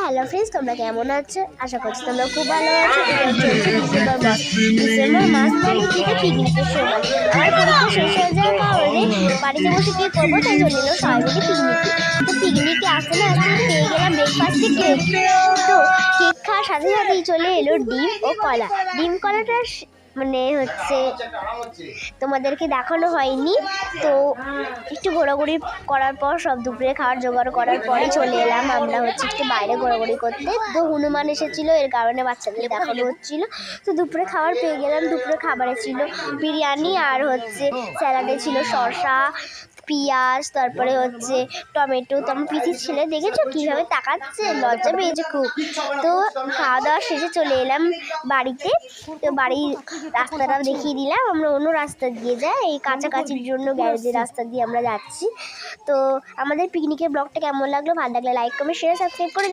Hello friends, তোমরা কেমন আছো? আশা করছি তোমরা খুব ভালো আছো। ডিসেম্বর মাস মানে থেকে পিকনিকের সময়। আমার পরীক্ষা শেষ হয়ে যাওয়ার কারণে বাড়িতে বসে কী করবো, তাই চলে এলো সবাই মিলে পিকনিকে। তো পিকনিকে আসতে না আসতে পেয়ে গেলাম ব্রেকফাস্টে কেক। তো কেক খাওয়ার সাথে সাথেই চলে এলো ডিম ও কলা। ডিম কলাটা মানে হচ্ছে তোমাদেরকে দেখানো হয়নি। তো একটু ঘোরাঘুরি করার পর সব দুপুরে খাওয়ার জোগাড় করার পরে চলে এলাম আমরা একটু বাইরে ঘোরাঘুরি করতে। তো হনুমান এসেছিল, এর কারণে বাচ্চাদের দেখানো হচ্ছিল। তো দুপুরে খাবার পেয়ে গেলাম। দুপুরে খাবারে ছিল বিরিয়ানি আর স্যালাডে ছিল শসা, পেঁয়াজ, তারপরে টমেটো। তো আমার পিসির ছেলে দেখেছো কীভাবে তাকাচ্ছে, লজ্জা পেয়েছে খুব। তো খাওয়া দাওয়া শেষে চলে এলাম বাড়িতে। তো বাড়ির রাস্তাটা দেখিয়ে দিলাম, আমরা অন্য রাস্তা দিয়ে যাই, এই কাছাকাছির জন্য গ্যারেজের রাস্তা দিয়ে আমরা যাচ্ছি। তো আমাদের পিকনিকের ব্লগটা কেমন লাগলো, ভালো লাগলে লাইক কমেন্ট শেয়ার সাবস্ক্রাইব করে